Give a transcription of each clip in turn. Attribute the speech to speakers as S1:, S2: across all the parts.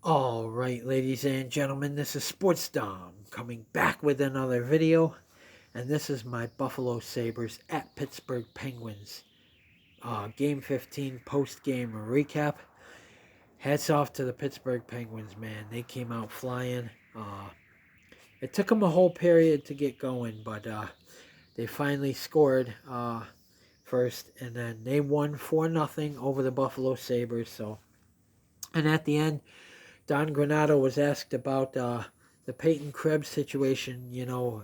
S1: All right, ladies and gentlemen, this is Sports Dom coming back with another video, and this is my Buffalo Sabres at Pittsburgh Penguins. Game 15 post-game recap. Hats off to the Pittsburgh Penguins, man. They came out flying. It took them a whole period to get going, but they finally scored first, and then they won 4-0 over the Buffalo Sabres. And at the end, Don Granato was asked about the Peyton Krebs situation,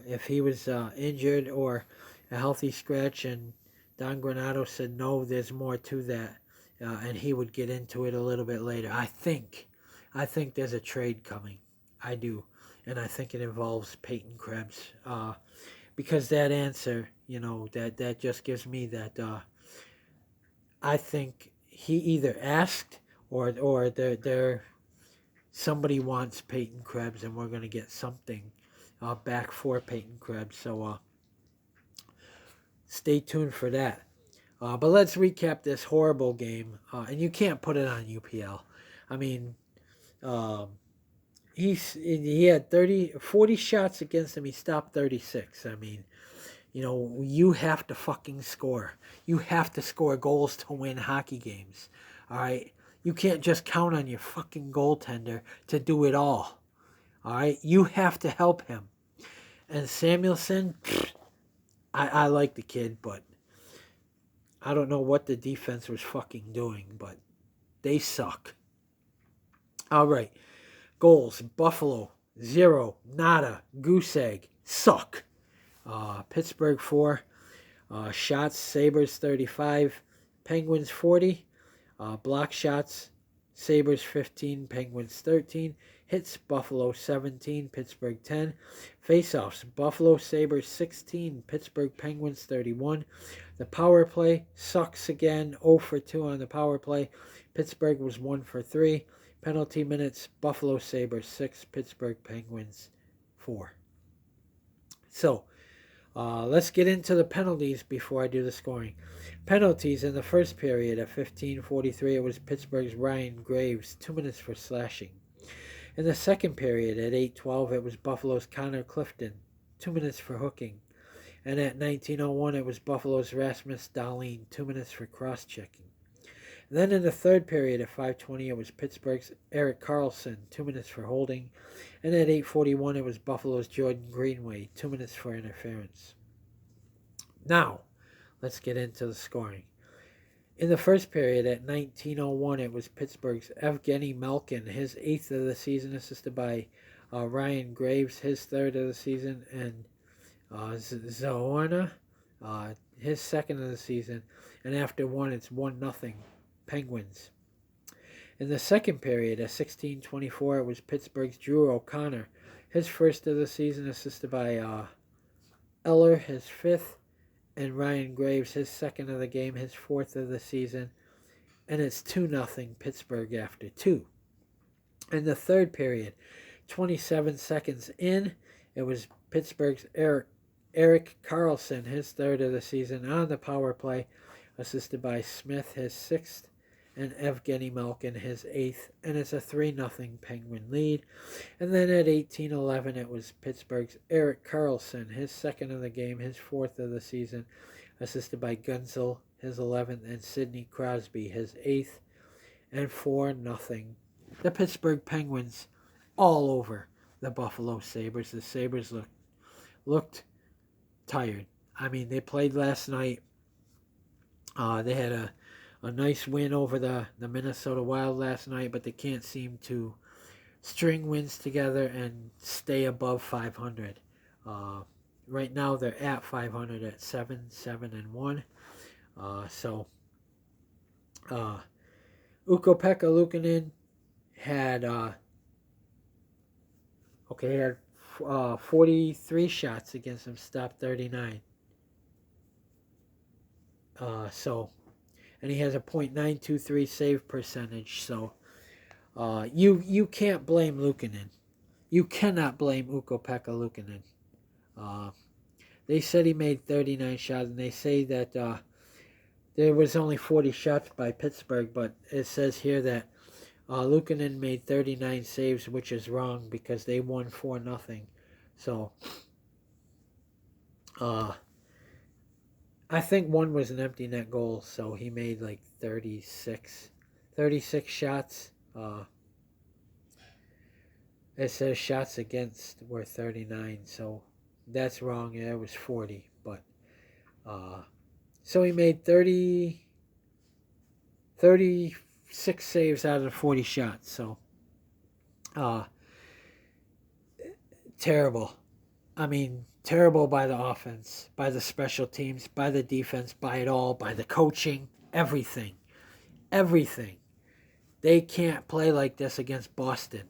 S1: if he was injured or a healthy scratch, and Don Granato said, no, there's more to that, and he would get into it a little bit later. I think there's a trade coming. I do, and I think it involves Peyton Krebs, because that answer, that just gives me that I think he either asked or they're somebody wants Peyton Krebs, and we're going to get something back for Peyton Krebs. So stay tuned for that. But let's recap this horrible game. And you can't put it on UPL. I mean, um, he had 40 shots against him. He stopped 36. I mean, you have to fucking score. You have to score goals to win hockey games. All right? You can't just count on your fucking goaltender to do it all. All right? You have to help him. And Samuelson, I like the kid, but I don't know what the defense was fucking doing, but they suck. All right. Goals. Buffalo, 0. Nada. Goose egg. Suck. Pittsburgh, 4. Shots. Sabres, 35. Penguins, 40. Block shots, Sabres 15, Penguins 13. Hits, Buffalo 17, Pittsburgh 10. Faceoffs, Buffalo Sabres 16, Pittsburgh Penguins 31. The power play sucks again, 0 for 2 on the power play. Pittsburgh was 1 for 3. Penalty minutes, Buffalo Sabres 6, Pittsburgh Penguins 4. So, let's get into the penalties before I do the scoring. Penalties in the first period at 15:43, it was Pittsburgh's Ryan Graves, 2 minutes for slashing. In the second period at 8:12, it was Buffalo's Connor Clifton, 2 minutes for hooking. And at 19:01, it was Buffalo's Rasmus Dahlin, 2 minutes for cross-checking. And then in the third period at 5:20, it was Pittsburgh's Erik Karlsson, 2 minutes for holding. And at 8:41, it was Buffalo's Jordan Greenway, 2 minutes for interference. Now, let's get into the scoring. In the first period at 19:01, it was Pittsburgh's Evgeny Malkin, his 8th of the season, assisted by Ryan Graves, his 3rd of the season, and Zaorna, his 2nd of the season. And after one, it's 1-0 Penguins. In the second period at 16:24, it was Pittsburgh's Drew O'Connor, his 1st of the season, assisted by Eller, his 5th, and Ryan Graves, his 2nd of the game, his 4th of the season. And it's 2-0 Pittsburgh after 2. In the third period, 27 seconds in, it was Pittsburgh's Erik Karlsson, his 3rd of the season, on the power play, assisted by Smith, his 6th, and Evgeny Malkin, his 8th, and it's a 3-0 Penguin lead. And then at 18:11, it was Pittsburgh's Erik Karlsson, his 2nd of the game, his 4th of the season, assisted by Gunsel, his 11th, and Sidney Crosby, his 8th, and 4-0. The Pittsburgh Penguins all over the Buffalo Sabres. The Sabres looked tired. I mean, they played last night. They had a nice win over the Minnesota Wild last night, but they can't seem to string wins together and stay above 500. Right now they're at 500 at 7-1. Ukko-Pekka Luukkonen had 43 shots against him, stopped 39. And he has a .923 save percentage. So you can't blame Luukkonen. You cannot blame Ukko-Pekka Luukkonen. They said he made 39 shots, and they say that there was only 40 shots by Pittsburgh, but it says here that Luukkonen made 39 saves, which is wrong because they won 4-0. So, I think one was an empty net goal, so he made like 36 shots. It says shots against were 39, so that's wrong. Yeah, it was 40, but so he made 36 saves out of the 40 shots. So terrible. I mean, terrible by the offense, by the special teams, by the defense, by it all, by the coaching, everything. Everything. They can't play like this against Boston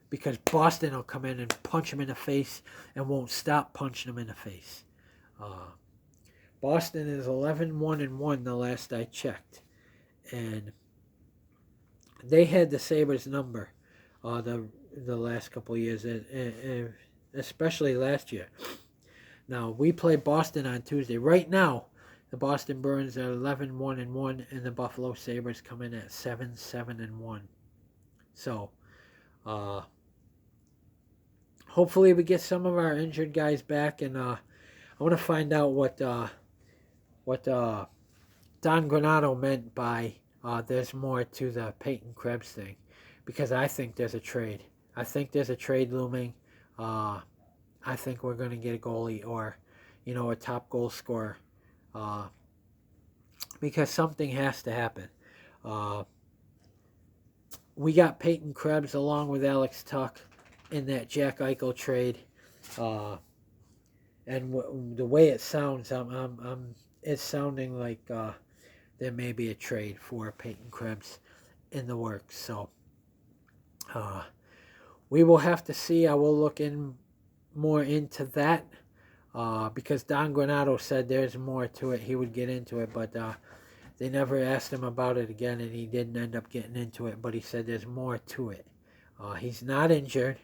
S1: because Boston will come in and punch them in the face and won't stop punching them in the face. Boston is 11-1-1 the last I checked. And they had the Sabres number the last couple of years, especially last year. Now, we play Boston on Tuesday. Right now, the Boston Bruins are 11-1-1, and the Buffalo Sabres come in at 7-7-1. So, hopefully we get some of our injured guys back, and I want to find out what Don Granato meant by there's more to the Peyton Krebs thing, because I think there's a trade. I think there's a trade looming. I think we're going to get a goalie or, a top goal scorer, because something has to happen. We got Peyton Krebs along with Alex Tuch in that Jack Eichel trade, and the way it sounds, it's sounding like there may be a trade for Peyton Krebs in the works. So we will have to see. I will look more into that because Don Granato said there's more to it. He would get into it, but they never asked him about it again, and he didn't end up getting into it. But he said there's more to it. He's not injured,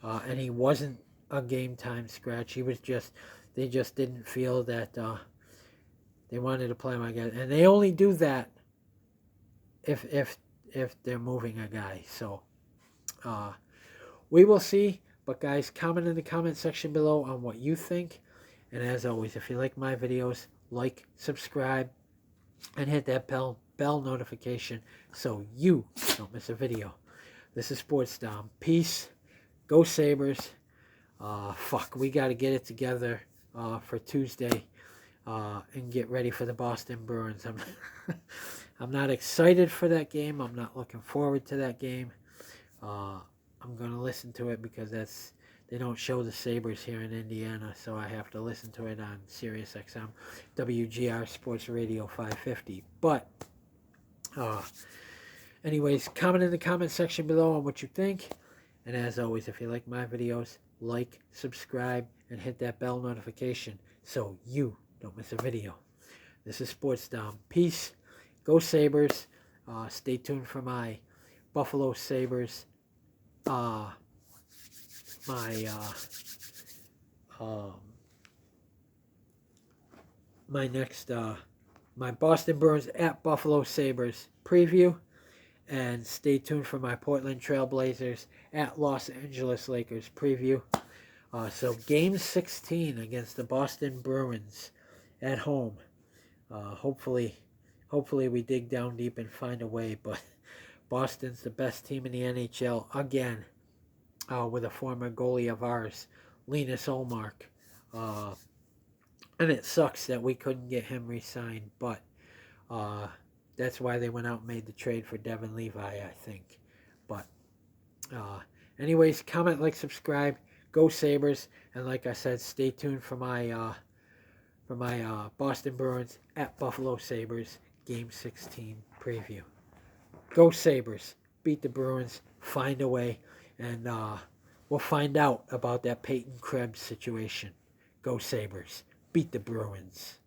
S1: and he wasn't a game time scratch. He was they just didn't feel that they wanted to play him again, and they only do that if they're moving a guy. So we will see. But guys, comment in the comment section below on what you think. And as always, if you like my videos, like, subscribe, and hit that bell notification so you don't miss a video. This is Sports Dom. Peace. Go Sabres. We got to get it together for Tuesday and get ready for the Boston Bruins. I'm not excited for that game. I'm not looking forward to that game. I'm going to listen to it because they don't show the Sabres here in Indiana, so I have to listen to it on Sirius XM, WGR Sports Radio 550. But, anyways, comment in the comment section below on what you think. And as always, if you like my videos, like, subscribe, and hit that bell notification so you don't miss a video. This is Sports Dom. Peace. Go Sabres. Stay tuned for my Buffalo Sabres. My next my Boston Bruins at Buffalo Sabres preview, and stay tuned for my Portland Trail Blazers at Los Angeles Lakers preview. So game 16 against the Boston Bruins at home. Hopefully we dig down deep and find a way, but Boston's the best team in the NHL again, with a former goalie of ours, Linus Ullmark. And it sucks that we couldn't get him re-signed, but that's why they went out and made the trade for Devin Levi, I think. But anyways, comment, like, subscribe. Go Sabres, and like I said, stay tuned for my Boston Bruins at Buffalo Sabres Game 16 preview. Go Sabres. Beat the Bruins. Find a way. And we'll find out about that Peyton Krebs situation. Go Sabres. Beat the Bruins.